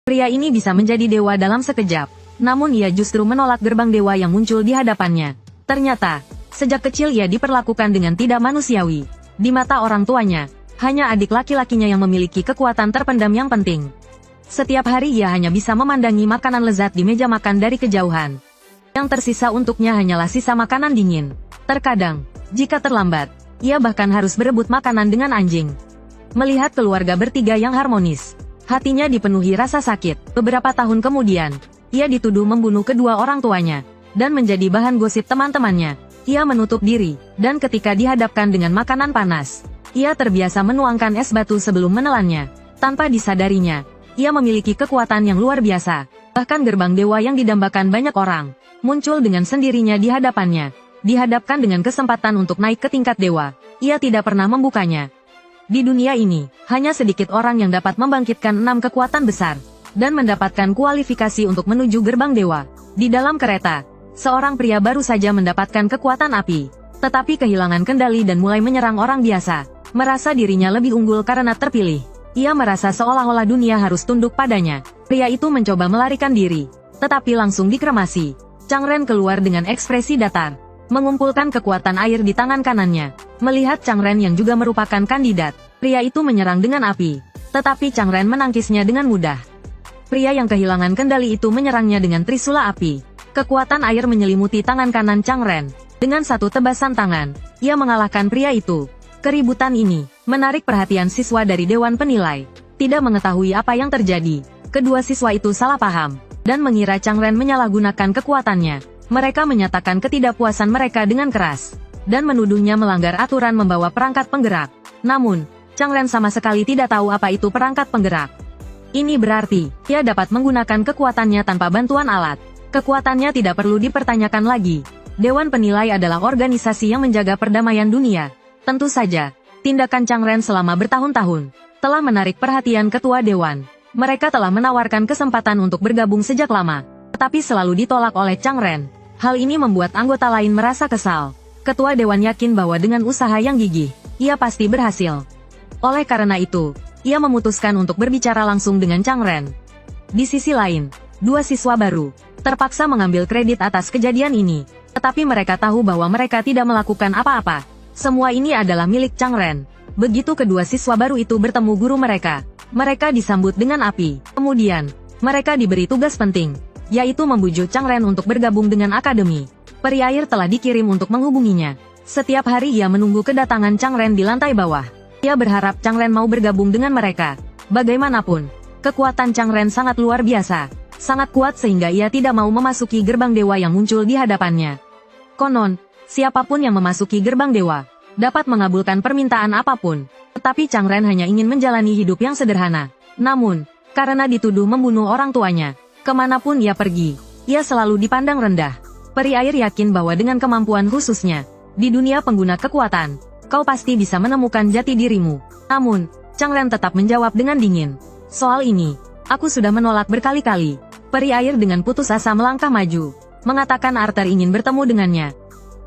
Pria ini bisa menjadi dewa dalam sekejap. Namun ia justru menolak gerbang dewa yang muncul di hadapannya. Ternyata, sejak kecil ia diperlakukan dengan tidak manusiawi. Di mata orang tuanya, hanya adik laki-lakinya yang memiliki kekuatan terpendam yang penting. Setiap hari ia hanya bisa memandangi makanan lezat di meja makan dari kejauhan. Yang tersisa untuknya hanyalah sisa makanan dingin. Terkadang, jika terlambat, ia bahkan harus berebut makanan dengan anjing. Melihat keluarga bertiga yang harmonis, hatinya dipenuhi rasa sakit. Beberapa tahun kemudian, ia dituduh membunuh kedua orang tuanya, dan menjadi bahan gosip teman-temannya. Ia menutup diri, dan ketika dihadapkan dengan makanan panas, ia terbiasa menuangkan es batu sebelum menelannya. Tanpa disadarinya, ia memiliki kekuatan yang luar biasa. Bahkan gerbang dewa yang didambakan banyak orang, muncul dengan sendirinya di hadapannya. Dihadapkan dengan kesempatan untuk naik ke tingkat dewa, ia tidak pernah membukanya. Di dunia ini, hanya sedikit orang yang dapat membangkitkan 6 kekuatan besar, dan mendapatkan kualifikasi untuk menuju gerbang dewa. Di dalam kereta, seorang pria baru saja mendapatkan kekuatan api, tetapi kehilangan kendali dan mulai menyerang orang biasa. Merasa dirinya lebih unggul karena terpilih. Ia merasa seolah-olah dunia harus tunduk padanya. Pria itu mencoba melarikan diri, tetapi langsung dikremasi. Changren keluar dengan ekspresi datar, mengumpulkan kekuatan air di tangan kanannya. Melihat Changren yang juga merupakan kandidat, pria itu menyerang dengan api, tetapi Changren menangkisnya dengan mudah. Pria yang kehilangan kendali itu menyerangnya dengan trisula api. Kekuatan air menyelimuti tangan kanan Changren. Dengan satu tebasan tangan, ia mengalahkan pria itu. Keributan ini menarik perhatian siswa dari Dewan Penilai. Tidak mengetahui apa yang terjadi, kedua siswa itu salah paham, dan mengira Changren menyalahgunakan kekuatannya. Mereka menyatakan ketidakpuasan mereka dengan keras, dan menuduhnya melanggar aturan membawa perangkat penggerak. Namun, Changren sama sekali tidak tahu apa itu perangkat penggerak. Ini berarti, ia dapat menggunakan kekuatannya tanpa bantuan alat. Kekuatannya tidak perlu dipertanyakan lagi. Dewan Penilai adalah organisasi yang menjaga perdamaian dunia. Tentu saja, tindakan Changren selama bertahun-tahun telah menarik perhatian ketua dewan. Mereka telah menawarkan kesempatan untuk bergabung sejak lama, tetapi selalu ditolak oleh Changren. Hal ini membuat anggota lain merasa kesal. Ketua dewan yakin bahwa dengan usaha yang gigih, ia pasti berhasil. Oleh karena itu, ia memutuskan untuk berbicara langsung dengan Changren. Di sisi lain, dua siswa baru terpaksa mengambil kredit atas kejadian ini, tetapi mereka tahu bahwa mereka tidak melakukan apa-apa. Semua ini adalah milik Changren. Begitu kedua siswa baru itu bertemu guru mereka, mereka disambut dengan api. Kemudian, mereka diberi tugas penting, yaitu membujuk Changren untuk bergabung dengan akademi. Peri air telah dikirim untuk menghubunginya. Setiap hari ia menunggu kedatangan Changren di lantai bawah. Ia berharap Changren mau bergabung dengan mereka. Bagaimanapun, kekuatan Changren sangat luar biasa. Sangat kuat sehingga ia tidak mau memasuki gerbang dewa yang muncul di hadapannya. Konon, siapapun yang memasuki gerbang dewa dapat mengabulkan permintaan apapun. Tetapi Changren hanya ingin menjalani hidup yang sederhana. Namun, karena dituduh membunuh orang tuanya, kemanapun ia pergi, ia selalu dipandang rendah. Peri air yakin bahwa dengan kemampuan khususnya, di dunia pengguna kekuatan, kau pasti bisa menemukan jati dirimu. Namun, Changren tetap menjawab dengan dingin. Soal ini, aku sudah menolak berkali-kali. Peri air dengan putus asa melangkah maju, mengatakan Arthur ingin bertemu dengannya.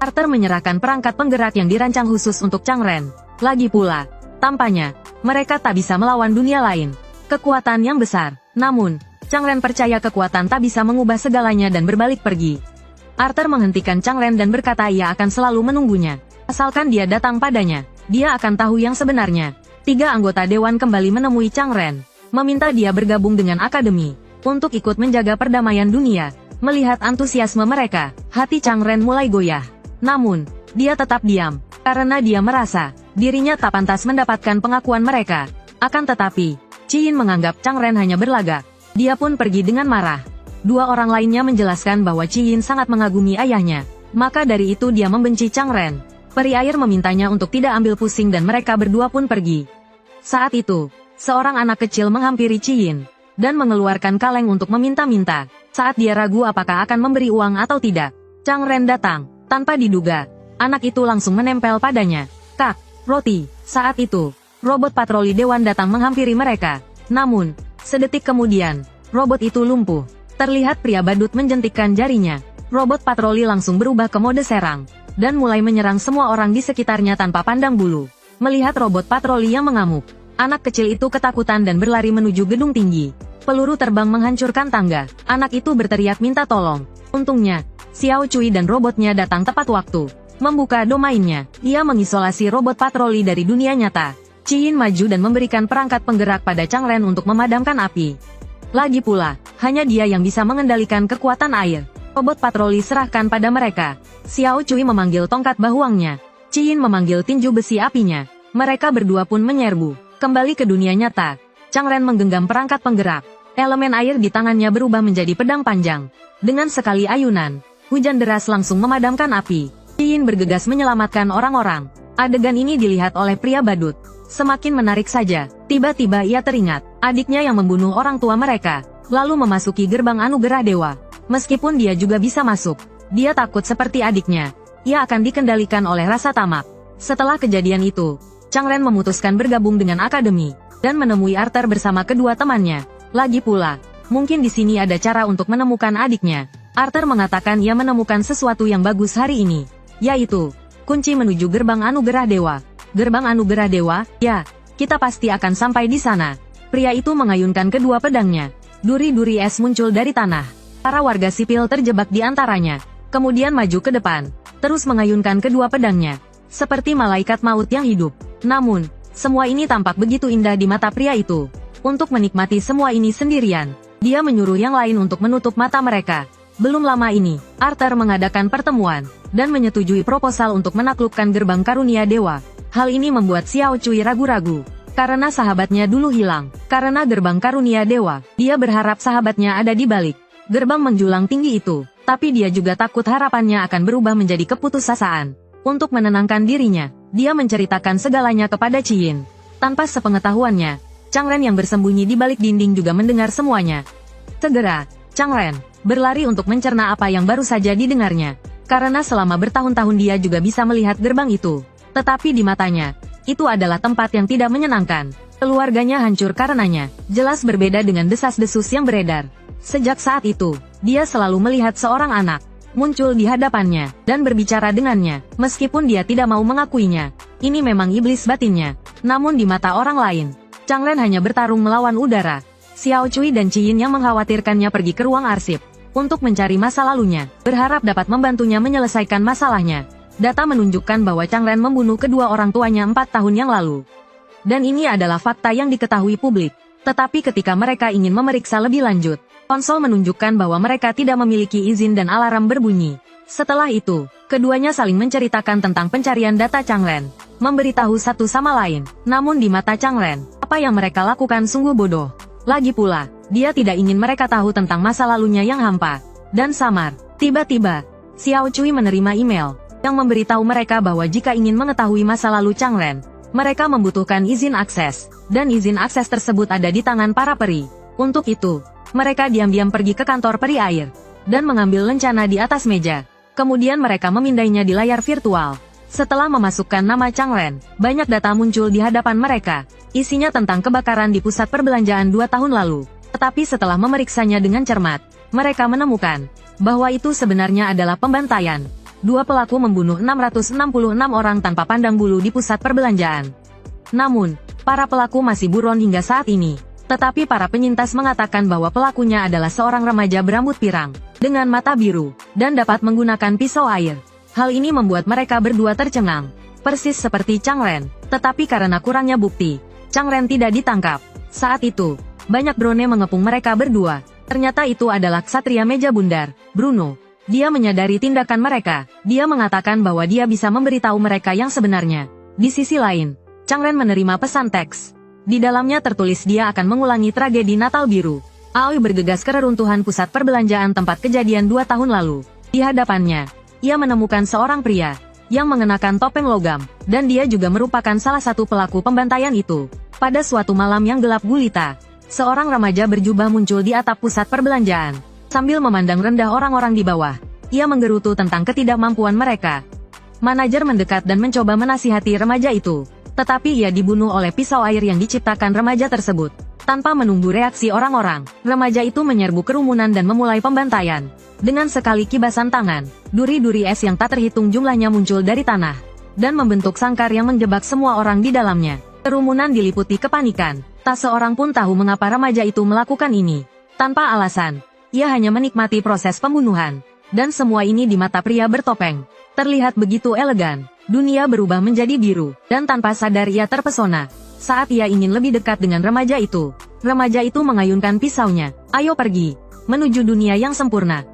Arthur menyerahkan perangkat penggerak yang dirancang khusus untuk Changren. Lagi pula, tampaknya, mereka tak bisa melawan dunia lain. Kekuatan yang besar. Namun, Changren percaya kekuatan tak bisa mengubah segalanya dan berbalik pergi. Arthur menghentikan Changren dan berkata ia akan selalu menunggunya. Asalkan dia datang padanya, dia akan tahu yang sebenarnya. 3 anggota dewan kembali menemui Changren, meminta dia bergabung dengan akademi, untuk ikut menjaga perdamaian dunia. Melihat antusiasme mereka, hati Changren mulai goyah. Namun, dia tetap diam, karena dia merasa dirinya tak pantas mendapatkan pengakuan mereka. Akan tetapi, Ciyin menganggap Changren hanya berlagak. Dia pun pergi dengan marah. 2 orang lainnya menjelaskan bahwa Ciyin sangat mengagumi ayahnya. Maka dari itu dia membenci Changren. Peri air memintanya untuk tidak ambil pusing dan mereka berdua pun pergi. Saat itu, seorang anak kecil menghampiri Ciyin dan mengeluarkan kaleng untuk meminta-minta. Saat dia ragu apakah akan memberi uang atau tidak, Changren datang. Tanpa diduga, anak itu langsung menempel padanya. Kak, roti. Saat itu, robot patroli dewan datang menghampiri mereka. Namun, sedetik kemudian, robot itu lumpuh. Terlihat pria badut menjentikkan jarinya. Robot patroli langsung berubah ke mode serang, dan mulai menyerang semua orang di sekitarnya tanpa pandang bulu. Melihat robot patroli yang mengamuk, anak kecil itu ketakutan dan berlari menuju gedung tinggi. Peluru terbang menghancurkan tangga. Anak itu berteriak minta tolong. Untungnya, Xiao Cui dan robotnya datang tepat waktu. Membuka domainnya, ia mengisolasi robot patroli dari dunia nyata. Qiyin maju dan memberikan perangkat penggerak pada Changren untuk memadamkan api. Lagi pula, hanya dia yang bisa mengendalikan kekuatan air. Robot patroli serahkan pada mereka. Xiao Cui memanggil tongkat bahuangnya. Qiyin memanggil tinju besi apinya. Mereka berdua pun menyerbu. Kembali ke dunia nyata. Changren menggenggam perangkat penggerak. Elemen air di tangannya berubah menjadi pedang panjang. Dengan sekali ayunan, hujan deras langsung memadamkan api. Qiyin bergegas menyelamatkan orang-orang. Adegan ini dilihat oleh pria badut. Semakin menarik saja. Tiba-tiba ia teringat, adiknya yang membunuh orang tua mereka, lalu memasuki gerbang anugerah dewa. Meskipun dia juga bisa masuk, dia takut seperti adiknya. Ia akan dikendalikan oleh rasa tamak. Setelah kejadian itu, Changren memutuskan bergabung dengan akademi, dan menemui Arthur bersama kedua temannya. Lagi pula, mungkin di sini ada cara untuk menemukan adiknya. Arthur mengatakan ia menemukan sesuatu yang bagus hari ini, yaitu kunci menuju gerbang anugerah dewa. Gerbang anugerah dewa? Ya, kita pasti akan sampai di sana. Pria itu mengayunkan kedua pedangnya. Duri-duri es muncul dari tanah. Para warga sipil terjebak di antaranya. Kemudian maju ke depan, terus mengayunkan kedua pedangnya, seperti malaikat maut yang hidup. Namun, semua ini tampak begitu indah di mata pria itu. Untuk menikmati semua ini sendirian, dia menyuruh yang lain untuk menutup mata mereka. Belum lama ini, Arthur mengadakan pertemuan, dan menyetujui proposal untuk menaklukkan gerbang karunia dewa. Hal ini membuat Xiao Cui ragu-ragu. Karena sahabatnya dulu hilang. Karena gerbang karunia dewa, dia berharap sahabatnya ada di balik gerbang menjulang tinggi itu. Tapi dia juga takut harapannya akan berubah menjadi keputusasaan. Untuk menenangkan dirinya, dia menceritakan segalanya kepada Qiyin. Tanpa sepengetahuannya, Changren yang bersembunyi di balik dinding juga mendengar semuanya. Segera, Changren berlari untuk mencerna apa yang baru saja didengarnya. Karena selama bertahun-tahun dia juga bisa melihat gerbang itu. Tetapi di matanya, itu adalah tempat yang tidak menyenangkan. Keluarganya hancur karenanya, jelas berbeda dengan desas-desus yang beredar. Sejak saat itu, dia selalu melihat seorang anak muncul di hadapannya, dan berbicara dengannya, meskipun dia tidak mau mengakuinya. Ini memang iblis batinnya. Namun di mata orang lain, Changren hanya bertarung melawan udara. Xiao Cui dan Qiyin yang mengkhawatirkannya pergi ke ruang arsip, untuk mencari masa lalunya, berharap dapat membantunya menyelesaikan masalahnya. Data menunjukkan bahwa Changren membunuh kedua orang tuanya 4 tahun yang lalu. Dan ini adalah fakta yang diketahui publik. Tetapi ketika mereka ingin memeriksa lebih lanjut, konsol menunjukkan bahwa mereka tidak memiliki izin dan alarm berbunyi. Setelah itu, keduanya saling menceritakan tentang pencarian data Changren, memberitahu satu sama lain. Namun di mata Changren, apa yang mereka lakukan sungguh bodoh. Lagi pula, dia tidak ingin mereka tahu tentang masa lalunya yang hampa dan samar. Tiba-tiba, Xiao Cui menerima email yang memberitahu mereka bahwa jika ingin mengetahui masa lalu Changren, mereka membutuhkan izin akses, dan izin akses tersebut ada di tangan para peri. Untuk itu, mereka diam-diam pergi ke kantor peri air, dan mengambil lencana di atas meja. Kemudian mereka memindainya di layar virtual. Setelah memasukkan nama Changren, banyak data muncul di hadapan mereka. Isinya tentang kebakaran di pusat perbelanjaan 2 tahun lalu. Tetapi setelah memeriksanya dengan cermat, mereka menemukan bahwa itu sebenarnya adalah pembantaian. 2 pelaku membunuh 666 orang tanpa pandang bulu di pusat perbelanjaan. Namun, para pelaku masih buron hingga saat ini. Tetapi para penyintas mengatakan bahwa pelakunya adalah seorang remaja berambut pirang, dengan mata biru, dan dapat menggunakan pisau air. Hal ini membuat mereka berdua tercengang. Persis seperti Changren, tetapi karena kurangnya bukti, Changren tidak ditangkap. Saat itu, banyak drone mengepung mereka berdua. Ternyata itu adalah ksatria meja bundar, Bruno. Dia menyadari tindakan mereka. Dia mengatakan bahwa dia bisa memberitahu mereka yang sebenarnya. Di sisi lain, Changren menerima pesan teks. Di dalamnya tertulis dia akan mengulangi tragedi Natal Biru. Aoi bergegas ke reruntuhan pusat perbelanjaan tempat kejadian 2 tahun lalu. Di hadapannya, ia menemukan seorang pria yang mengenakan topeng logam, dan dia juga merupakan salah satu pelaku pembantaian itu. Pada suatu malam yang gelap gulita, seorang remaja berjubah muncul di atap pusat perbelanjaan. Sambil memandang rendah orang-orang di bawah, ia menggerutu tentang ketidakmampuan mereka. Manajer mendekat dan mencoba menasihati remaja itu. Tetapi ia dibunuh oleh pisau air yang diciptakan remaja tersebut. Tanpa menunggu reaksi orang-orang, remaja itu menyerbu kerumunan dan memulai pembantaian. Dengan sekali kibasan tangan, duri-duri es yang tak terhitung jumlahnya muncul dari tanah, dan membentuk sangkar yang menjebak semua orang di dalamnya. Kerumunan diliputi kepanikan. Tak seorang pun tahu mengapa remaja itu melakukan ini. Tanpa alasan, ia hanya menikmati proses pembunuhan. Dan semua ini di mata pria bertopeng. Terlihat begitu elegan. Dunia berubah menjadi biru, dan tanpa sadar ia terpesona. Saat ia ingin lebih dekat dengan remaja itu mengayunkan pisaunya. Ayo pergi, menuju dunia yang sempurna.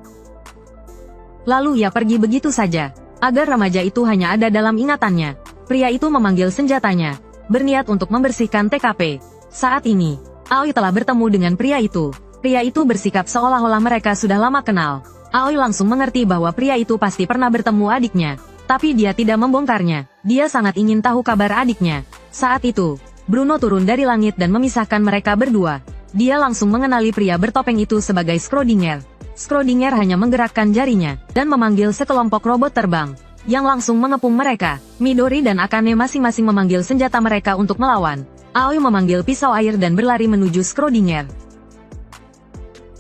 Lalu ia pergi begitu saja, agar remaja itu hanya ada dalam ingatannya. Pria itu memanggil senjatanya, berniat untuk membersihkan TKP. Saat ini, Aoi telah bertemu dengan pria itu. Pria itu bersikap seolah-olah mereka sudah lama kenal. Aoi langsung mengerti bahwa pria itu pasti pernah bertemu adiknya. Tapi dia tidak membongkarnya. Dia sangat ingin tahu kabar adiknya. Saat itu, Bruno turun dari langit dan memisahkan mereka berdua. Dia langsung mengenali pria bertopeng itu sebagai Schrödinger. Schrödinger hanya menggerakkan jarinya, dan memanggil sekelompok robot terbang, yang langsung mengepung mereka. Midori dan Akane masing-masing memanggil senjata mereka untuk melawan. Aoi memanggil pisau air dan berlari menuju Schrödinger.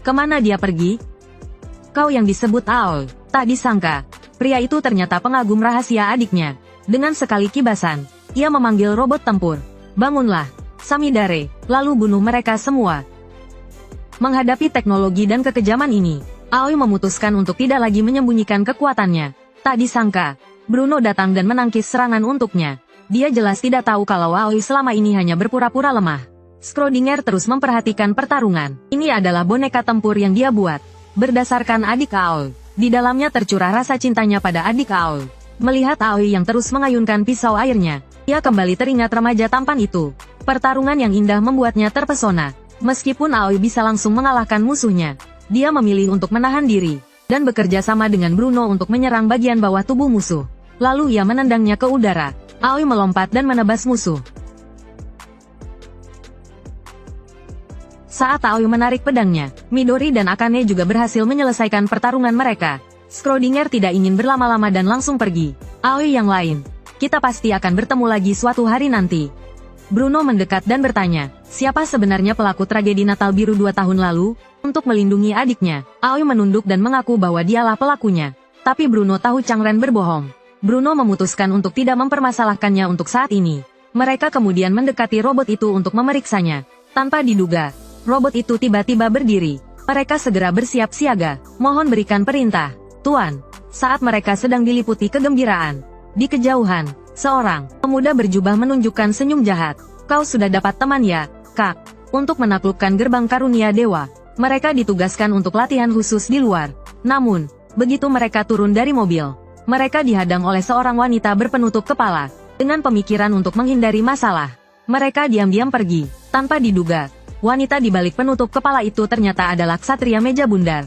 Kemana dia pergi? Kau yang disebut Aoi. Tak disangka, pria itu ternyata pengagum rahasia adiknya. Dengan sekali kibasan, ia memanggil robot tempur. Bangunlah, Samidare, lalu bunuh mereka semua. Menghadapi teknologi dan kekejaman ini, Aoi memutuskan untuk tidak lagi menyembunyikan kekuatannya. Tak disangka, Bruno datang dan menangkis serangan untuknya. Dia jelas tidak tahu kalau Aoi selama ini hanya berpura-pura lemah. Schrödinger terus memperhatikan pertarungan. Ini adalah boneka tempur yang dia buat. Berdasarkan adik Aoi, di dalamnya tercurah rasa cintanya pada adik Aoi. Melihat Aoi yang terus mengayunkan pisau airnya, ia kembali teringat remaja tampan itu. Pertarungan yang indah membuatnya terpesona. Meskipun Aoi bisa langsung mengalahkan musuhnya, dia memilih untuk menahan diri, dan bekerja sama dengan Bruno untuk menyerang bagian bawah tubuh musuh. Lalu ia menendangnya ke udara. Aoi melompat dan menebas musuh. Saat Aoi menarik pedangnya, Midori dan Akane juga berhasil menyelesaikan pertarungan mereka. Schrödinger tidak ingin berlama-lama dan langsung pergi. Aoi yang lain, kita pasti akan bertemu lagi suatu hari nanti. Bruno mendekat dan bertanya, siapa sebenarnya pelaku tragedi Natal Biru 2 tahun lalu? Untuk melindungi adiknya, Aoi menunduk dan mengaku bahwa dialah pelakunya. Tapi Bruno tahu Changren berbohong. Bruno memutuskan untuk tidak mempermasalahkannya untuk saat ini. Mereka kemudian mendekati robot itu untuk memeriksanya. Tanpa diduga, robot itu tiba-tiba berdiri. Mereka segera bersiap siaga. Mohon berikan perintah, Tuan. Saat mereka sedang diliputi kegembiraan, di kejauhan, seorang pemuda berjubah menunjukkan senyum jahat. Kau sudah dapat teman ya, Kak? Untuk menaklukkan gerbang karunia dewa, mereka ditugaskan untuk latihan khusus di luar. Namun, begitu mereka turun dari mobil, mereka dihadang oleh seorang wanita berpenutup kepala. Dengan pemikiran untuk menghindari masalah, mereka diam-diam pergi. Tanpa diduga, wanita di balik penutup kepala itu ternyata adalah ksatria meja bundar.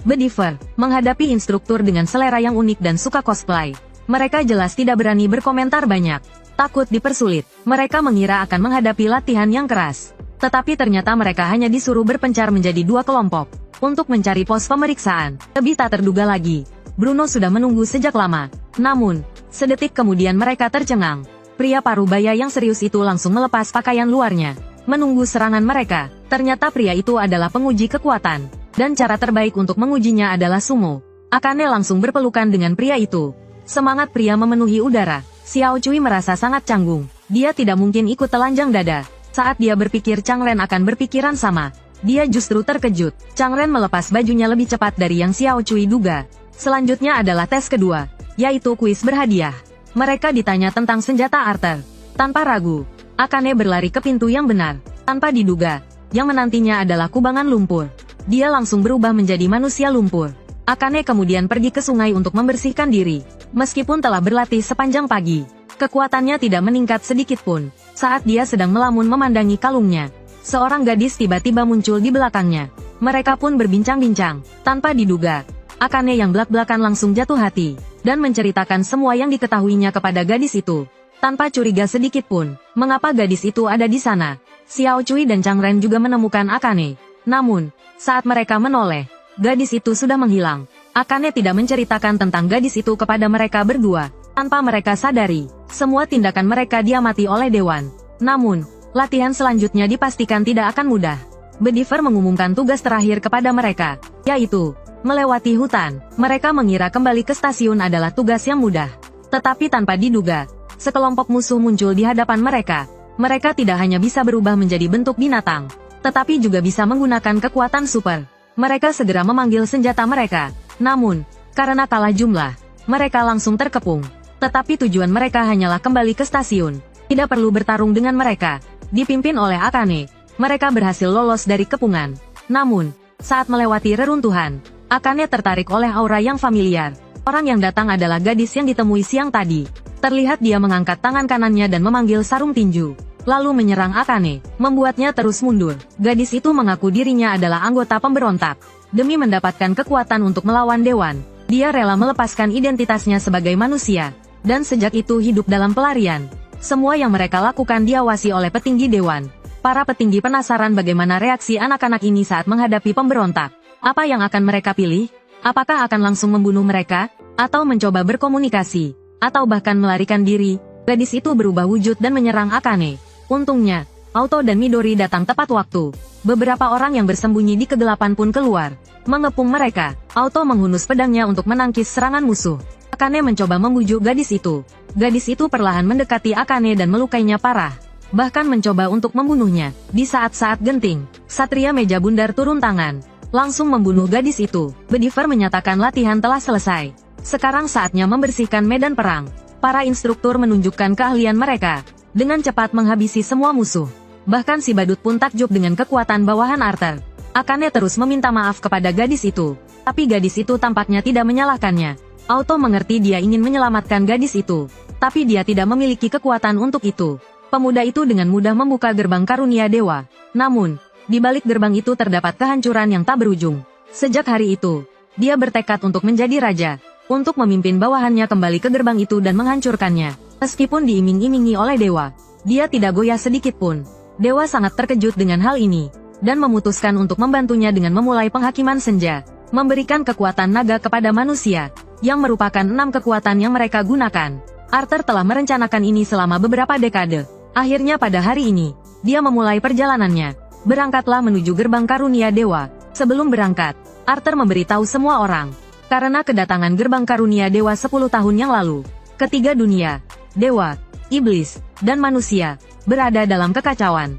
Bediver, menghadapi instruktur dengan selera yang unik dan suka cosplay. Mereka jelas tidak berani berkomentar banyak. Takut dipersulit, mereka mengira akan menghadapi latihan yang keras. Tetapi ternyata mereka hanya disuruh berpencar menjadi 2 kelompok, untuk mencari pos pemeriksaan. Lebih tak terduga lagi, Bruno sudah menunggu sejak lama. Namun, sedetik kemudian mereka tercengang. Pria parubaya yang serius itu langsung melepas pakaian luarnya, menunggu serangan mereka. Ternyata pria itu adalah penguji kekuatan, dan cara terbaik untuk mengujinya adalah sumo. Akane langsung berpelukan dengan pria itu. Semangat pria memenuhi udara. Xiao Cui merasa sangat canggung. Dia tidak mungkin ikut telanjang dada. Saat dia berpikir Changren akan berpikiran sama, dia justru terkejut. Changren melepas bajunya lebih cepat dari yang Xiao Cui duga. Selanjutnya adalah tes kedua, yaitu kuis berhadiah. Mereka ditanya tentang senjata Arthur. Tanpa ragu, Akane berlari ke pintu yang benar. Tanpa diduga, yang menantinya adalah kubangan lumpur. Dia langsung berubah menjadi manusia lumpur. Akane kemudian pergi ke sungai untuk membersihkan diri. Meskipun telah berlatih sepanjang pagi, kekuatannya tidak meningkat sedikit pun. Saat dia sedang melamun memandangi kalungnya, seorang gadis tiba-tiba muncul di belakangnya. Mereka pun berbincang-bincang. Tanpa diduga, Akane yang belak-belakan langsung jatuh hati, dan menceritakan semua yang diketahuinya kepada gadis itu. Tanpa curiga sedikit pun, mengapa gadis itu ada di sana. Xiao Cui dan Changren juga menemukan Akane. Namun, saat mereka menoleh, gadis itu sudah menghilang. Akane tidak menceritakan tentang gadis itu kepada mereka berdua. Tanpa mereka sadari, semua tindakan mereka diamati oleh Dewan. Namun, latihan selanjutnya dipastikan tidak akan mudah. Bediver mengumumkan tugas terakhir kepada mereka, yaitu melewati hutan. Mereka mengira kembali ke stasiun adalah tugas yang mudah. Tetapi tanpa diduga, sekelompok musuh muncul di hadapan mereka. Mereka tidak hanya bisa berubah menjadi bentuk binatang, tetapi juga bisa menggunakan kekuatan super. Mereka segera memanggil senjata mereka. Namun, karena kalah jumlah, mereka langsung terkepung. Tetapi tujuan mereka hanyalah kembali ke stasiun. Tidak perlu bertarung dengan mereka. Dipimpin oleh Akane, mereka berhasil lolos dari kepungan. Namun, saat melewati reruntuhan, Akane tertarik oleh aura yang familiar. Orang yang datang adalah gadis yang ditemui siang tadi. Terlihat dia mengangkat tangan kanannya dan memanggil sarung tinju, lalu menyerang Akane, membuatnya terus mundur. Gadis itu mengaku dirinya adalah anggota pemberontak. Demi mendapatkan kekuatan untuk melawan Dewan, dia rela melepaskan identitasnya sebagai manusia, dan sejak itu hidup dalam pelarian. Semua yang mereka lakukan diawasi oleh petinggi Dewan. Para petinggi penasaran bagaimana reaksi anak-anak ini saat menghadapi pemberontak. Apa yang akan mereka pilih? Apakah akan langsung membunuh mereka? Atau mencoba berkomunikasi? Atau bahkan melarikan diri? Gadis itu berubah wujud dan menyerang Akane. Untungnya, Auto dan Midori datang tepat waktu. Beberapa orang yang bersembunyi di kegelapan pun keluar, mengepung mereka. Auto menghunus pedangnya untuk menangkis serangan musuh. Akane mencoba membujuk gadis itu. Gadis itu perlahan mendekati Akane dan melukainya parah. Bahkan mencoba untuk membunuhnya. Di saat-saat genting, Ksatria Meja Bundar turun tangan, langsung membunuh gadis itu. Bediver menyatakan latihan telah selesai. Sekarang saatnya membersihkan medan perang. Para instruktur menunjukkan keahlian mereka, dengan cepat menghabisi semua musuh. Bahkan si badut pun takjub dengan kekuatan bawahan Arthur. Akane terus meminta maaf kepada gadis itu, tapi gadis itu tampaknya tidak menyalahkannya. Auto mengerti dia ingin menyelamatkan gadis itu, tapi dia tidak memiliki kekuatan untuk itu. Pemuda itu dengan mudah membuka gerbang karunia dewa. Namun, di balik gerbang itu terdapat kehancuran yang tak berujung. Sejak hari itu, dia bertekad untuk menjadi raja, untuk memimpin bawahannya kembali ke gerbang itu dan menghancurkannya. Meskipun diiming-imingi oleh dewa, dia tidak goyah sedikit pun. Dewa sangat terkejut dengan hal ini, dan memutuskan untuk membantunya dengan memulai penghakiman senja, memberikan kekuatan naga kepada manusia, yang merupakan 6 kekuatan yang mereka gunakan. Arthur telah merencanakan ini selama beberapa dekade. Akhirnya pada hari ini, dia memulai perjalanannya. Berangkatlah menuju gerbang karunia dewa. Sebelum berangkat, Arthur memberitahu semua orang, karena kedatangan gerbang karunia dewa 10 tahun yang lalu, ketiga dunia, dewa, iblis, dan manusia, berada dalam kekacauan.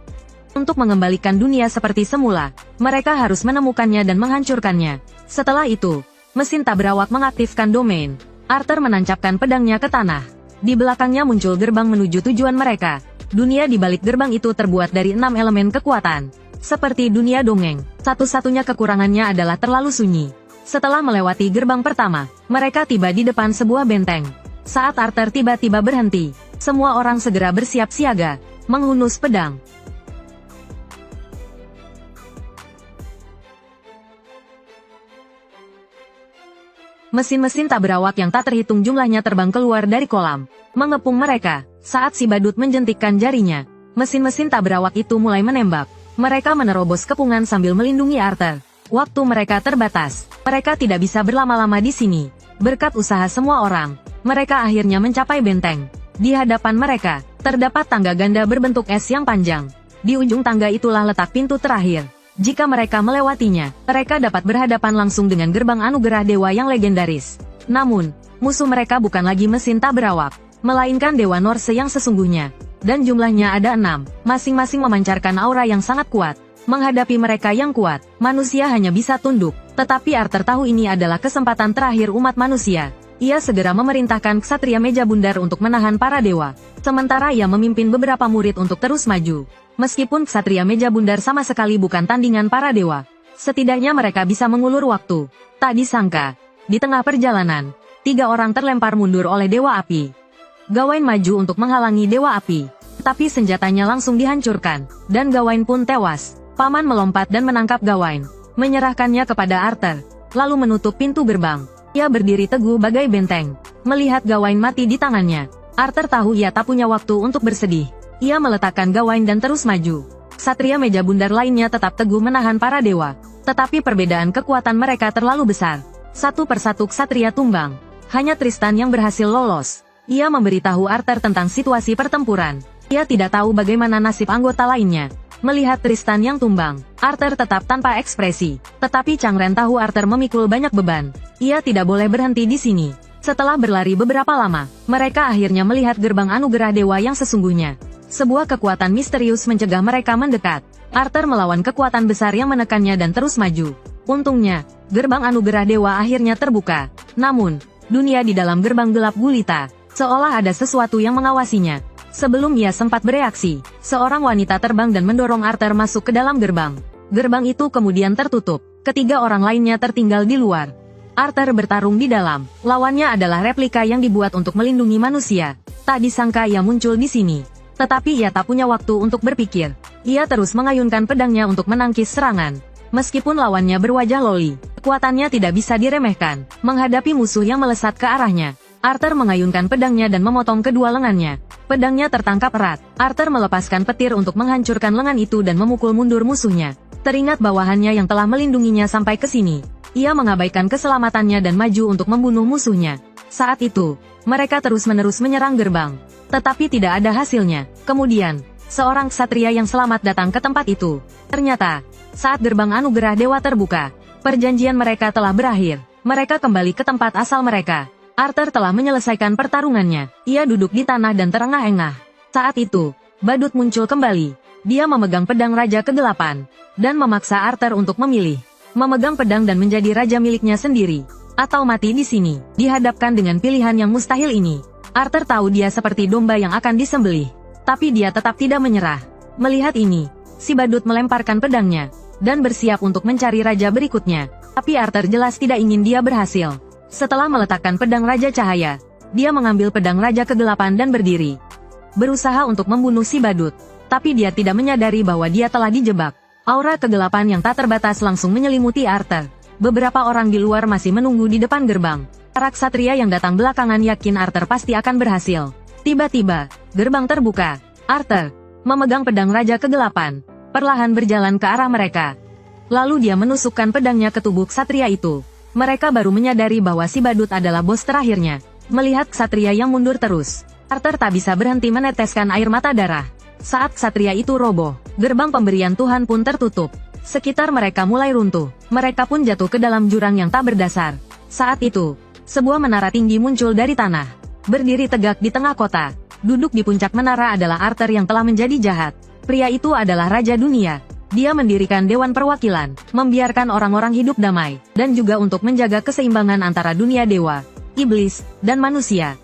Untuk mengembalikan dunia seperti semula, mereka harus menemukannya dan menghancurkannya. Setelah itu, mesin tabrawak mengaktifkan domain. Arthur menancapkan pedangnya ke tanah. Di belakangnya muncul gerbang menuju tujuan mereka. Dunia di balik gerbang itu terbuat dari 6 elemen kekuatan. Seperti dunia dongeng, satu-satunya kekurangannya adalah terlalu sunyi. Setelah melewati gerbang pertama, mereka tiba di depan sebuah benteng. Saat Arthur tiba-tiba berhenti, semua orang segera bersiap siaga, menghunus pedang. Mesin-mesin tabrawak yang tak terhitung jumlahnya terbang keluar dari kolam, mengepung mereka. Saat si badut menjentikkan jarinya, mesin-mesin tabrawak itu mulai menembak. Mereka menerobos kepungan sambil melindungi Arthur. Waktu mereka terbatas, mereka tidak bisa berlama-lama di sini. Berkat usaha semua orang, mereka akhirnya mencapai benteng. Di hadapan mereka, terdapat tangga ganda berbentuk es yang panjang. Di ujung tangga itulah letak pintu terakhir. Jika mereka melewatinya, mereka dapat berhadapan langsung dengan gerbang anugerah dewa yang legendaris. Namun, musuh mereka bukan lagi mesin tabrawak, melainkan dewa Norse yang sesungguhnya. Dan jumlahnya ada 6, masing-masing memancarkan aura yang sangat kuat. Menghadapi mereka yang kuat, manusia hanya bisa tunduk. Tetapi Arthur tahu ini adalah kesempatan terakhir umat manusia. Ia segera memerintahkan Ksatria Meja Bundar untuk menahan para dewa. Sementara ia memimpin beberapa murid untuk terus maju. Meskipun Ksatria Meja Bundar sama sekali bukan tandingan para dewa, setidaknya mereka bisa mengulur waktu. Tak disangka, di tengah perjalanan, 3 orang terlempar mundur oleh Dewa Api. Gawain maju untuk menghalangi Dewa Api, tapi senjatanya langsung dihancurkan, dan Gawain pun tewas. Paman melompat dan menangkap Gawain, menyerahkannya kepada Arthur, lalu menutup pintu gerbang. Ia berdiri teguh bagai benteng. Melihat Gawain mati di tangannya, Arthur tahu ia tak punya waktu untuk bersedih. Ia meletakkan Gawain dan terus maju. Ksatria Meja Bundar lainnya tetap teguh menahan para dewa, tetapi perbedaan kekuatan mereka terlalu besar. Satu persatu ksatria tumbang. Hanya Tristan yang berhasil lolos. Ia memberitahu Arthur tentang situasi pertempuran. Ia tidak tahu bagaimana nasib anggota lainnya. Melihat Tristan yang tumbang, Arthur tetap tanpa ekspresi. Tetapi Changren tahu Arthur memikul banyak beban. Ia tidak boleh berhenti di sini. Setelah berlari beberapa lama, mereka akhirnya melihat gerbang anugerah dewa yang sesungguhnya. Sebuah kekuatan misterius mencegah mereka mendekat. Arthur melawan kekuatan besar yang menekannya dan terus maju. Untungnya, gerbang anugerah dewa akhirnya terbuka. Namun, dunia di dalam gerbang gelap gulita, seolah ada sesuatu yang mengawasinya. Sebelum ia sempat bereaksi, seorang wanita terbang dan mendorong Arthur masuk ke dalam gerbang. Gerbang itu kemudian tertutup. Ketiga orang lainnya tertinggal di luar. Arthur bertarung di dalam. Lawannya adalah replika yang dibuat untuk melindungi manusia. Tak disangka ia muncul di sini. Tetapi ia tak punya waktu untuk berpikir. Ia terus mengayunkan pedangnya untuk menangkis serangan. Meskipun lawannya berwajah loli, kekuatannya tidak bisa diremehkan. Menghadapi musuh yang melesat ke arahnya, Arthur mengayunkan pedangnya dan memotong kedua lengannya. Pedangnya tertangkap erat. Arthur melepaskan petir untuk menghancurkan lengan itu dan memukul mundur musuhnya. Teringat bawahannya yang telah melindunginya sampai ke sini. Ia mengabaikan keselamatannya dan maju untuk membunuh musuhnya. Saat itu, mereka terus-menerus menyerang gerbang. Tetapi tidak ada hasilnya. Kemudian, seorang ksatria yang selamat datang ke tempat itu. Ternyata, saat gerbang anugerah dewa terbuka, perjanjian mereka telah berakhir. Mereka kembali ke tempat asal mereka. Arthur telah menyelesaikan pertarungannya. Ia duduk di tanah dan terengah-engah. Saat itu, badut muncul kembali. Dia memegang pedang Raja Kegelapan, dan memaksa Arthur untuk memilih. Memegang pedang dan menjadi raja miliknya sendiri, atau mati di sini. Dihadapkan dengan pilihan yang mustahil ini, Arthur tahu dia seperti domba yang akan disembelih. Tapi dia tetap tidak menyerah. Melihat ini, si badut melemparkan pedangnya, dan bersiap untuk mencari raja berikutnya. Tapi Arthur jelas tidak ingin dia berhasil. Setelah meletakkan pedang Raja Cahaya, dia mengambil pedang Raja Kegelapan dan berdiri. Berusaha untuk membunuh si badut. Tapi dia tidak menyadari bahwa dia telah dijebak. Aura kegelapan yang tak terbatas langsung menyelimuti Arthur. Beberapa orang di luar masih menunggu di depan gerbang. Para ksatria yang datang belakangan yakin Arthur pasti akan berhasil. Tiba-tiba, gerbang terbuka. Arthur, memegang pedang Raja Kegelapan, perlahan berjalan ke arah mereka. Lalu dia menusukkan pedangnya ke tubuh ksatria itu. Mereka baru menyadari bahwa si badut adalah bos terakhirnya. Melihat ksatria yang mundur terus, Arthur tak bisa berhenti meneteskan air mata darah. Saat ksatria itu roboh, gerbang pemberian Tuhan pun tertutup. Sekitar mereka mulai runtuh. Mereka pun jatuh ke dalam jurang yang tak berdasar. Saat itu, sebuah menara tinggi muncul dari tanah. Berdiri tegak di tengah kota. Duduk di puncak menara adalah Arthur yang telah menjadi jahat. Pria itu adalah Raja Dunia. Dia mendirikan Dewan Perwakilan, membiarkan orang-orang hidup damai, dan juga untuk menjaga keseimbangan antara dunia dewa, iblis, dan manusia.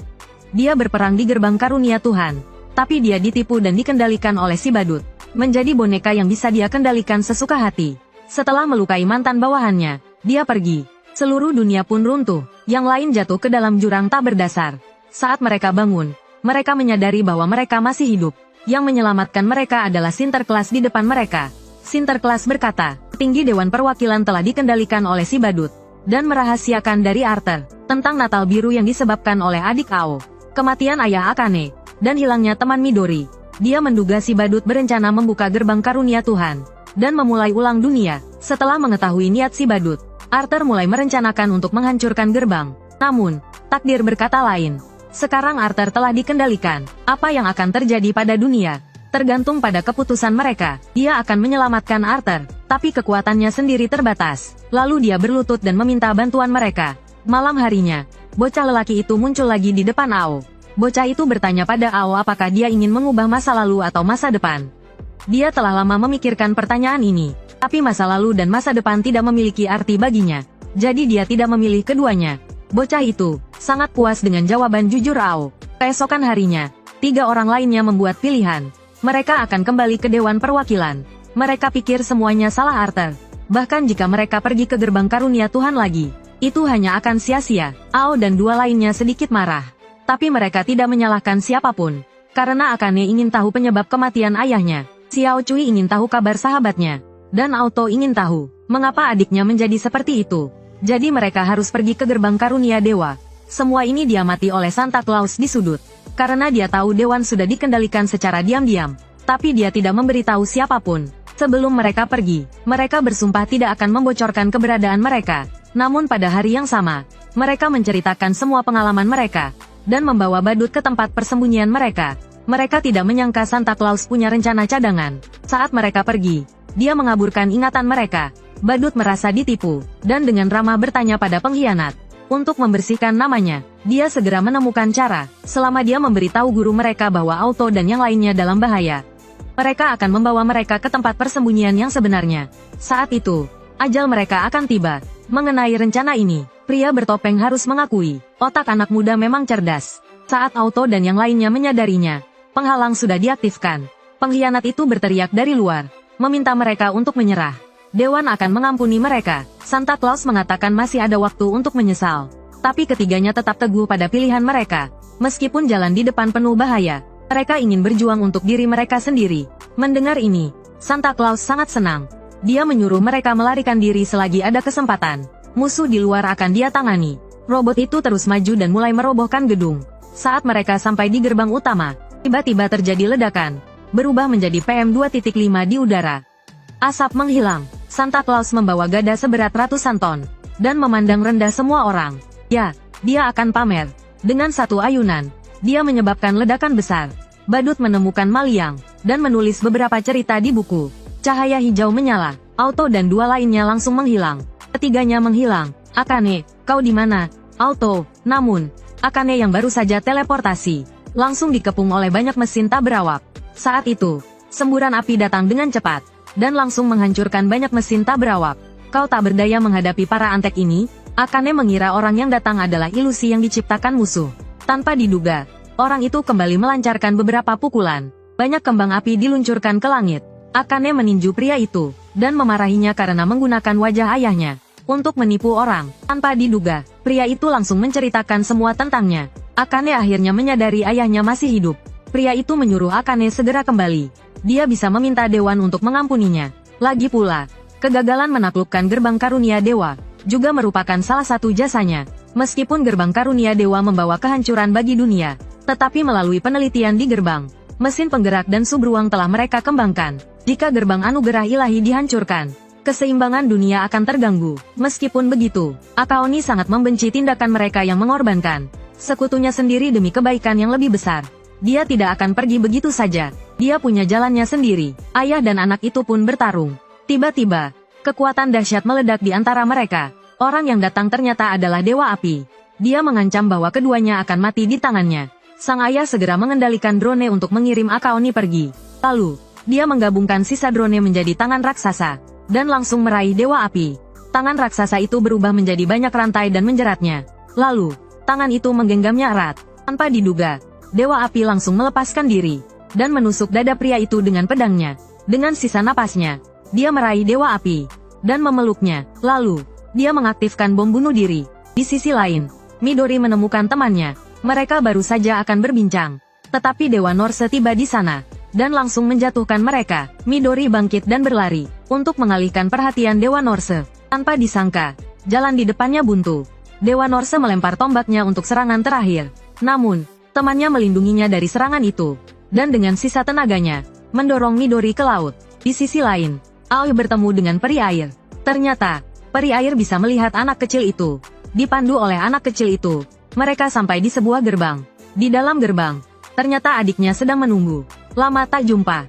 Dia berperang di gerbang karunia Tuhan. Tapi dia ditipu dan dikendalikan oleh si badut. Menjadi boneka yang bisa dia kendalikan sesuka hati. Setelah melukai mantan bawahannya, dia pergi. Seluruh dunia pun runtuh. Yang lain jatuh ke dalam jurang tak berdasar. Saat mereka bangun, mereka menyadari bahwa mereka masih hidup. Yang menyelamatkan mereka adalah Sinterklas di depan mereka. Sinterklas berkata, tinggi Dewan Perwakilan telah dikendalikan oleh si badut. Dan merahasiakan dari Arthur, tentang Natal biru yang disebabkan oleh adik Ao. Kematian ayah Akane. Dan hilangnya teman Midori. Dia menduga si badut berencana membuka gerbang karunia Tuhan, dan memulai ulang dunia. Setelah mengetahui niat si badut, Arthur mulai merencanakan untuk menghancurkan gerbang. Namun, takdir berkata lain. Sekarang Arthur telah dikendalikan. Apa yang akan terjadi pada dunia tergantung pada keputusan mereka. Dia akan menyelamatkan Arthur, tapi kekuatannya sendiri terbatas. Lalu dia berlutut dan meminta bantuan mereka. Malam harinya, bocah lelaki itu muncul lagi di depan Ao. Bocah itu bertanya pada Ao apakah dia ingin mengubah masa lalu atau masa depan. Dia telah lama memikirkan pertanyaan ini, tapi masa lalu dan masa depan tidak memiliki arti baginya. Jadi dia tidak memilih keduanya. Bocah itu sangat puas dengan jawaban jujur Ao. Keesokan harinya, 3 orang lainnya membuat pilihan. Mereka akan kembali ke Dewan Perwakilan. Mereka pikir semuanya salah Arthur. Bahkan jika mereka pergi ke gerbang karunia Tuhan lagi, itu hanya akan sia-sia. Ao dan 2 lainnya sedikit marah. Tapi mereka tidak menyalahkan siapapun. Karena Akane ingin tahu penyebab kematian ayahnya. Xiao Cui ingin tahu kabar sahabatnya. Dan Auto ingin tahu, mengapa adiknya menjadi seperti itu. Jadi mereka harus pergi ke gerbang karunia dewa. Semua ini diamati oleh Santa Claus di sudut. Karena dia tahu Dewan sudah dikendalikan secara diam-diam. Tapi dia tidak memberitahu siapapun. Sebelum mereka pergi, mereka bersumpah tidak akan membocorkan keberadaan mereka. Namun pada hari yang sama, mereka menceritakan semua pengalaman mereka. Dan membawa badut ke tempat persembunyian mereka. Mereka tidak menyangka Santa Claus punya rencana cadangan. Saat mereka pergi, dia mengaburkan ingatan mereka. Badut merasa ditipu, dan dengan ramah bertanya pada pengkhianat, Untuk membersihkan namanya, dia segera menemukan cara. Selama dia memberitahu guru mereka bahwa Auto dan yang lainnya dalam bahaya, mereka akan membawa mereka ke tempat persembunyian yang sebenarnya. Saat itu, ajal mereka akan tiba. Mengenai rencana ini, pria bertopeng harus mengakui, otak anak muda memang cerdas. Saat Auto dan yang lainnya menyadarinya, penghalang sudah diaktifkan. Pengkhianat itu berteriak dari luar, meminta mereka untuk menyerah. Dewan akan mengampuni mereka. Santa Claus mengatakan masih ada waktu untuk menyesal. Tapi ketiganya tetap teguh pada pilihan mereka. Meskipun jalan di depan penuh bahaya, mereka ingin berjuang untuk diri mereka sendiri. Mendengar ini, Santa Claus sangat senang. Dia menyuruh mereka melarikan diri selagi ada kesempatan. Musuh di luar akan dia tangani. Robot itu terus maju dan mulai merobohkan gedung. Saat mereka sampai di gerbang utama, tiba-tiba terjadi ledakan, berubah menjadi PM2.5 di udara. Asap menghilang. Santa Claus membawa gada seberat ratusan ton, dan memandang rendah semua orang. Ya, dia akan pamer. Dengan satu ayunan, dia menyebabkan ledakan besar. Badut menemukan Maliang, dan menulis beberapa cerita di buku. Cahaya hijau menyala, Auto dan dua lainnya langsung menghilang. Ketiganya menghilang. Akane, kau di mana? Auto, namun, Akane yang baru saja teleportasi, langsung dikepung oleh banyak mesin tak berawak. Saat itu, semburan api datang dengan cepat, dan langsung menghancurkan banyak mesin tak berawak. Kau tak berdaya menghadapi para antek ini? Akane mengira orang yang datang adalah ilusi yang diciptakan musuh. Tanpa diduga, orang itu kembali melancarkan beberapa pukulan. Banyak kembang api diluncurkan ke langit. Akane meninju pria itu, dan memarahinya karena menggunakan wajah ayahnya untuk menipu orang. Tanpa diduga, pria itu langsung menceritakan semua tentangnya. Akane akhirnya menyadari ayahnya masih hidup. Pria itu menyuruh Akane segera kembali. Dia bisa meminta Dewan untuk mengampuninya. Lagi pula, kegagalan menaklukkan gerbang karunia dewa juga merupakan salah satu jasanya. Meskipun gerbang karunia dewa membawa kehancuran bagi dunia, tetapi melalui penelitian di gerbang, mesin penggerak dan subruang telah mereka kembangkan. Jika gerbang anugerah ilahi dihancurkan, keseimbangan dunia akan terganggu. Meskipun begitu, Akaoni sangat membenci tindakan mereka yang mengorbankan sekutunya sendiri demi kebaikan yang lebih besar. Dia tidak akan pergi begitu saja. Dia punya jalannya sendiri. Ayah dan anak itu pun bertarung. Tiba-tiba, kekuatan dahsyat meledak di antara mereka. Orang yang datang ternyata adalah Dewa Api. Dia mengancam bahwa keduanya akan mati di tangannya. Sang ayah segera mengendalikan drone untuk mengirim Akaoni pergi. Lalu, dia menggabungkan sisa drone menjadi tangan raksasa, dan langsung meraih Dewa Api. Tangan raksasa itu berubah menjadi banyak rantai dan menjeratnya. Lalu, tangan itu menggenggamnya erat. Tanpa diduga, Dewa Api langsung melepaskan diri, dan menusuk dada pria itu dengan pedangnya. Dengan sisa napasnya, dia meraih Dewa Api, dan memeluknya. Lalu, dia mengaktifkan bom bunuh diri. Di sisi lain, Midori menemukan temannya. Mereka baru saja akan berbincang. Tetapi Dewa Norse tiba di sana, dan langsung menjatuhkan mereka. Midori bangkit dan berlari, untuk mengalihkan perhatian Dewa Norse. Tanpa disangka, jalan di depannya buntu. Dewa Norse melempar tombaknya untuk serangan terakhir. Namun, temannya melindunginya dari serangan itu, dan dengan sisa tenaganya, mendorong Midori ke laut. Di sisi lain, Aoi bertemu dengan peri air. Ternyata, peri air bisa melihat anak kecil itu. Dipandu oleh anak kecil itu, mereka sampai di sebuah gerbang. Di dalam gerbang, ternyata adiknya sedang menunggu. Lama tak jumpa.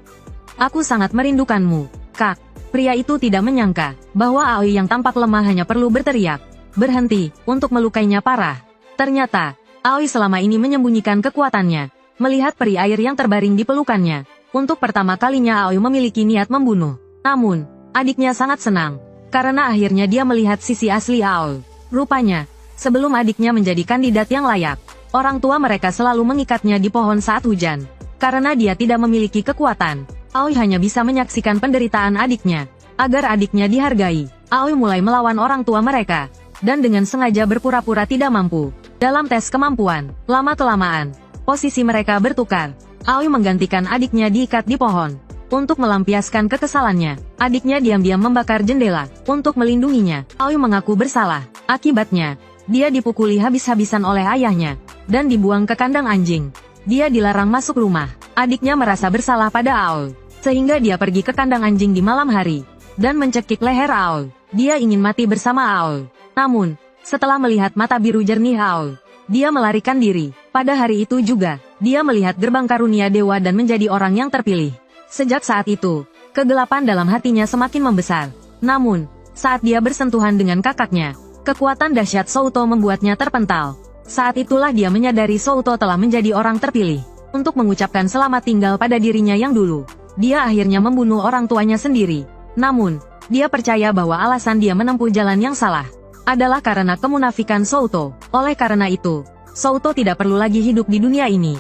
Aku sangat merindukanmu, Kak. Pria itu tidak menyangka bahwa Aoi yang tampak lemah hanya perlu berteriak, berhenti, untuk melukainya parah. Ternyata, Aoi selama ini menyembunyikan kekuatannya. Melihat peri air yang terbaring di pelukannya, untuk pertama kalinya Aoi memiliki niat membunuh. Namun, adiknya sangat senang, karena akhirnya dia melihat sisi asli Aoi. Rupanya, sebelum adiknya menjadi kandidat yang layak, orang tua mereka selalu mengikatnya di pohon saat hujan. Karena dia tidak memiliki kekuatan, Aoi hanya bisa menyaksikan penderitaan adiknya. Agar adiknya dihargai, Aoi mulai melawan orang tua mereka, dan dengan sengaja berpura-pura tidak mampu. Dalam tes kemampuan, lama-kelamaan, posisi mereka bertukar. Aoi menggantikan adiknya diikat di pohon. Untuk melampiaskan kekesalannya, adiknya diam-diam membakar jendela, untuk melindunginya. Aoi mengaku bersalah. Akibatnya, dia dipukuli habis-habisan oleh ayahnya, dan dibuang ke kandang anjing. Dia dilarang masuk rumah. Adiknya merasa bersalah pada Aoi, sehingga dia pergi ke kandang anjing di malam hari, dan mencekik leher Aoi. Dia ingin mati bersama Aoi. Namun, setelah melihat mata biru jernih Aoi, dia melarikan diri. Pada hari itu juga, dia melihat gerbang karunia dewa dan menjadi orang yang terpilih. Sejak saat itu, kegelapan dalam hatinya semakin membesar. Namun, saat dia bersentuhan dengan kakaknya, Kekuatan dahsyat Souto membuatnya terpental. Saat itulah dia menyadari Souto telah menjadi orang terpilih untuk mengucapkan selamat tinggal pada dirinya yang dulu. Dia akhirnya membunuh orang tuanya sendiri. Namun, dia percaya bahwa alasan dia menempuh jalan yang salah adalah karena kemunafikan Souto. Oleh karena itu, Souto tidak perlu lagi hidup di dunia ini.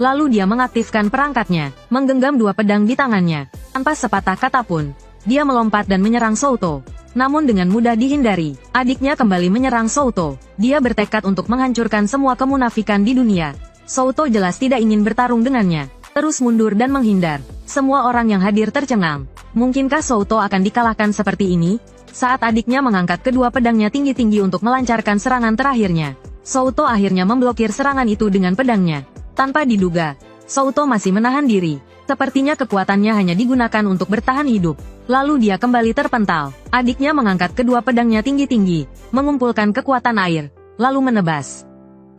Lalu dia mengaktifkan perangkatnya, menggenggam dua pedang di tangannya. Tanpa sepatah kata pun, dia melompat dan menyerang Souto. Namun dengan mudah dihindari, adiknya kembali menyerang Souto. Dia bertekad untuk menghancurkan semua kemunafikan di dunia. Souto jelas tidak ingin bertarung dengannya, terus mundur dan menghindar. Semua orang yang hadir tercengang. Mungkinkah Souto akan dikalahkan seperti ini? Saat adiknya mengangkat kedua pedangnya tinggi-tinggi untuk melancarkan serangan terakhirnya, Souto akhirnya memblokir serangan itu dengan pedangnya. Tanpa diduga, Souto masih menahan diri. Sepertinya kekuatannya hanya digunakan untuk bertahan hidup. Lalu dia kembali terpental. Adiknya mengangkat kedua pedangnya tinggi-tinggi, mengumpulkan kekuatan air, lalu menebas.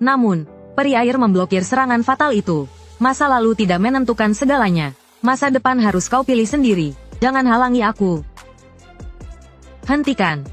Namun, peri air memblokir serangan fatal itu. Masa lalu tidak menentukan segalanya. Masa depan harus kau pilih sendiri. Jangan halangi aku. Hentikan.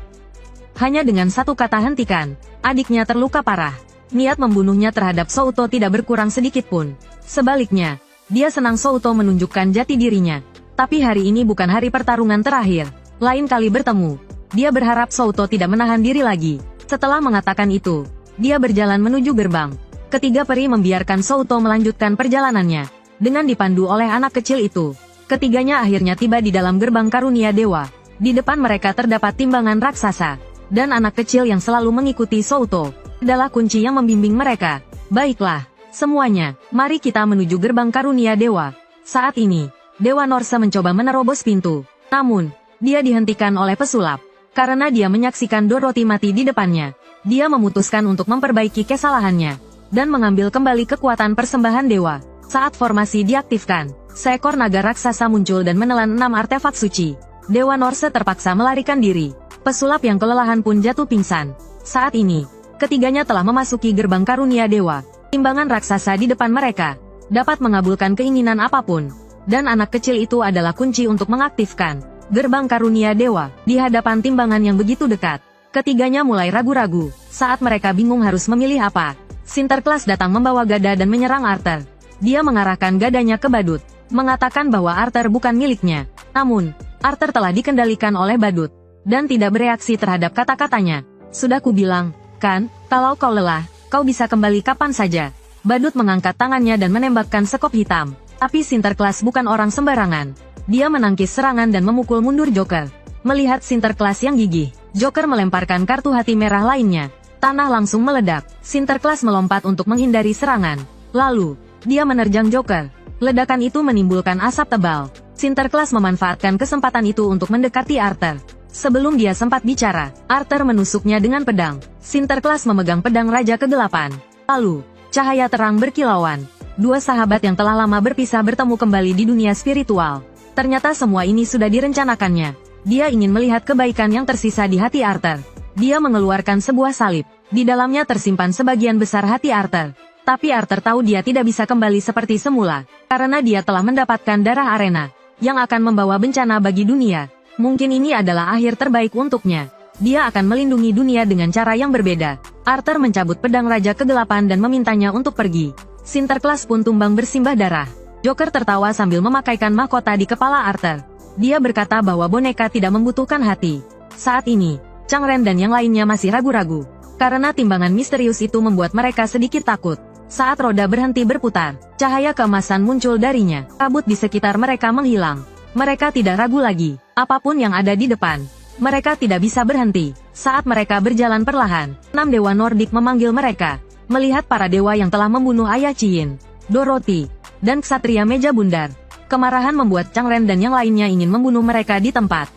Hanya dengan satu kata hentikan, adiknya terluka parah. Niat membunuhnya terhadap Souto tidak berkurang sedikit pun. Sebaliknya, dia senang Souto menunjukkan jati dirinya. Tapi hari ini bukan hari pertarungan terakhir. Lain kali bertemu, dia berharap Souto tidak menahan diri lagi. Setelah mengatakan itu, dia berjalan menuju gerbang. Ketiga peri membiarkan Souto melanjutkan perjalanannya. Dengan dipandu oleh anak kecil itu, ketiganya akhirnya tiba di dalam gerbang karunia dewa. Di depan mereka terdapat timbangan raksasa. Dan anak kecil yang selalu mengikuti Souto adalah kunci yang membimbing mereka. Baiklah, semuanya, mari kita menuju gerbang karunia dewa. Saat ini, Dewa Norse mencoba menerobos pintu. Namun, dia dihentikan oleh pesulap. Karena dia menyaksikan Dorothy mati di depannya, dia memutuskan untuk memperbaiki kesalahannya dan mengambil kembali kekuatan persembahan dewa. Saat formasi diaktifkan, seekor naga raksasa muncul dan menelan 6 artefak suci. Dewa Norse terpaksa melarikan diri. Pesulap yang kelelahan pun jatuh pingsan. Saat ini, ketiganya telah memasuki gerbang karunia dewa. Timbangan raksasa di depan mereka dapat mengabulkan keinginan apapun. Dan anak kecil itu adalah kunci untuk mengaktifkan gerbang karunia dewa. Di hadapan timbangan yang begitu dekat, ketiganya mulai ragu-ragu. Saat mereka bingung harus memilih apa, Sinterklas datang membawa gada dan menyerang Arthur. Dia mengarahkan gadanya ke badut, mengatakan bahwa Arthur bukan miliknya. Namun, Arthur telah dikendalikan oleh badut, dan tidak bereaksi terhadap kata-katanya. Sudah kubilang, kan, kalau kau lelah, kau bisa kembali kapan saja. Badut mengangkat tangannya dan menembakkan sekop hitam. Tapi Sinterklas bukan orang sembarangan. Dia menangkis serangan dan memukul mundur Joker. Melihat Sinterklas yang gigih, Joker melemparkan kartu hati merah lainnya. Tanah langsung meledak. Sinterklas melompat untuk menghindari serangan. Lalu, dia menerjang Joker. Ledakan itu menimbulkan asap tebal. Sinterklas memanfaatkan kesempatan itu untuk mendekati Arthur. Sebelum dia sempat bicara, Arthur menusuknya dengan pedang. Sinterklas memegang pedang Raja Kegelapan. Lalu, cahaya terang berkilauan. Dua sahabat yang telah lama berpisah bertemu kembali di dunia spiritual. Ternyata semua ini sudah direncanakannya. Dia ingin melihat kebaikan yang tersisa di hati Arthur. Dia mengeluarkan sebuah salib. Di dalamnya tersimpan sebagian besar hati Arthur. Tapi Arthur tahu dia tidak bisa kembali seperti semula. Karena dia telah mendapatkan darah arena yang akan membawa bencana bagi dunia. Mungkin ini adalah akhir terbaik untuknya. Dia akan melindungi dunia dengan cara yang berbeda. Arthur mencabut pedang Raja Kegelapan dan memintanya untuk pergi. Sinterklas pun tumbang bersimbah darah. Joker tertawa sambil memakaikan mahkota di kepala Arthur. Dia berkata bahwa boneka tidak membutuhkan hati. Saat ini, Changren dan yang lainnya masih ragu-ragu. Karena timbangan misterius itu membuat mereka sedikit takut. Saat roda berhenti berputar, cahaya keemasan muncul darinya. Kabut di sekitar mereka menghilang. Mereka tidak ragu lagi. Apapun yang ada di depan, mereka tidak bisa berhenti. Saat mereka berjalan perlahan, 6 dewa Nordik memanggil mereka. Melihat para dewa yang telah membunuh ayah Ciyin, Dorothy, dan Ksatria Meja Bundar, kemarahan membuat Changren dan yang lainnya ingin membunuh mereka di tempat.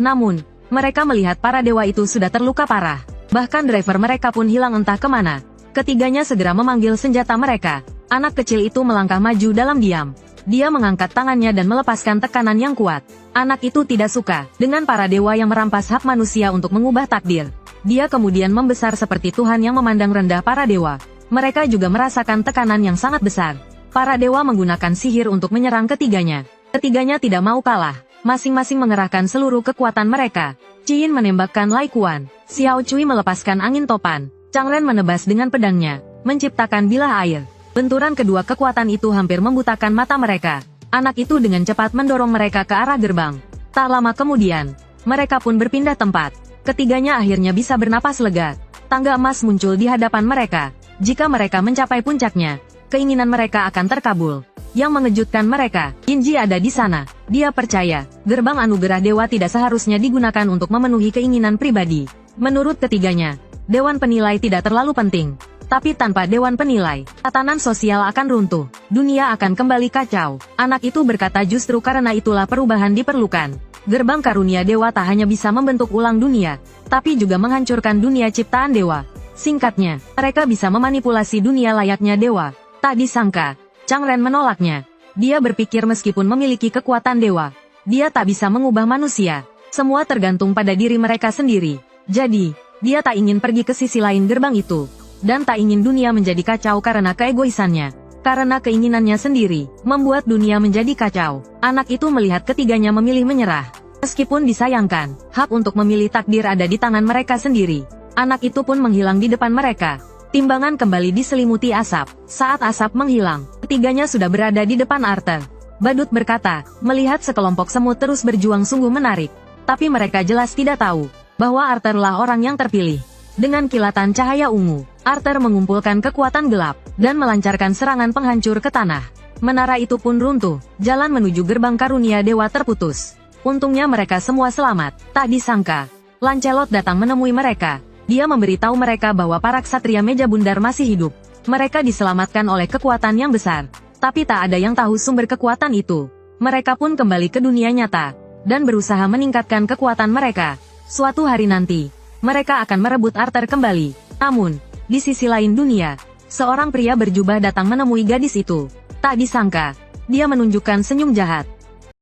Namun, mereka melihat para dewa itu sudah terluka parah. Bahkan driver mereka pun hilang entah kemana. Ketiganya segera memanggil senjata mereka. Anak kecil itu melangkah maju dalam diam. Dia mengangkat tangannya dan melepaskan tekanan yang kuat. Anak itu tidak suka dengan para dewa yang merampas hak manusia untuk mengubah takdir. Dia kemudian membesar seperti Tuhan yang memandang rendah para dewa. Mereka juga merasakan tekanan yang sangat besar. Para dewa menggunakan sihir untuk menyerang ketiganya. Ketiganya tidak mau kalah. Masing-masing mengerahkan seluruh kekuatan mereka. Ciyin menembakkan Lai Kuan. Xiao Cui melepaskan angin topan. Changren menebas dengan pedangnya, menciptakan bilah air. Benturan kedua kekuatan itu hampir membutakan mata mereka. Anak itu dengan cepat mendorong mereka ke arah gerbang. Tak lama kemudian, mereka pun berpindah tempat. Ketiganya akhirnya bisa bernapas lega. Tangga emas muncul di hadapan mereka. Jika mereka mencapai puncaknya, keinginan mereka akan terkabul. Yang mengejutkan mereka, Yinji ada di sana. Dia percaya, gerbang anugerah dewa tidak seharusnya digunakan untuk memenuhi keinginan pribadi. Menurut ketiganya, Dewan Penilai tidak terlalu penting. Tapi tanpa Dewan Penilai, tatanan sosial akan runtuh. Dunia akan kembali kacau. Anak itu berkata justru karena itulah perubahan diperlukan. Gerbang karunia dewa tak hanya bisa membentuk ulang dunia, tapi juga menghancurkan dunia ciptaan dewa. Singkatnya, mereka bisa memanipulasi dunia layaknya dewa. Tak disangka, Changren menolaknya. Dia berpikir meskipun memiliki kekuatan dewa, dia tak bisa mengubah manusia. Semua tergantung pada diri mereka sendiri. Jadi, dia tak ingin pergi ke sisi lain gerbang itu. Dan tak ingin dunia menjadi kacau karena keegoisannya. Karena keinginannya sendiri, membuat dunia menjadi kacau. Anak itu melihat ketiganya memilih menyerah. Meskipun disayangkan, hak untuk memilih takdir ada di tangan mereka sendiri. Anak itu pun menghilang di depan mereka. Timbangan kembali diselimuti asap. Saat asap menghilang, ketiganya sudah berada di depan Arthur. Badut berkata, melihat sekelompok semut terus berjuang sungguh menarik. Tapi mereka jelas tidak tahu, bahwa Arthur lah orang yang terpilih. Dengan kilatan cahaya ungu, Arthur mengumpulkan kekuatan gelap, dan melancarkan serangan penghancur ke tanah. Menara itu pun runtuh, jalan menuju gerbang karunia dewa terputus. Untungnya mereka semua selamat. Tak disangka, Lancelot datang menemui mereka. Dia memberitahu mereka bahwa para ksatria meja bundar masih hidup. Mereka diselamatkan oleh kekuatan yang besar. Tapi tak ada yang tahu sumber kekuatan itu. Mereka pun kembali ke dunia nyata, dan berusaha meningkatkan kekuatan mereka. Suatu hari nanti, mereka akan merebut Arthur kembali. Namun, di sisi lain dunia, seorang pria berjubah datang menemui gadis itu. Tak disangka, dia menunjukkan senyum jahat.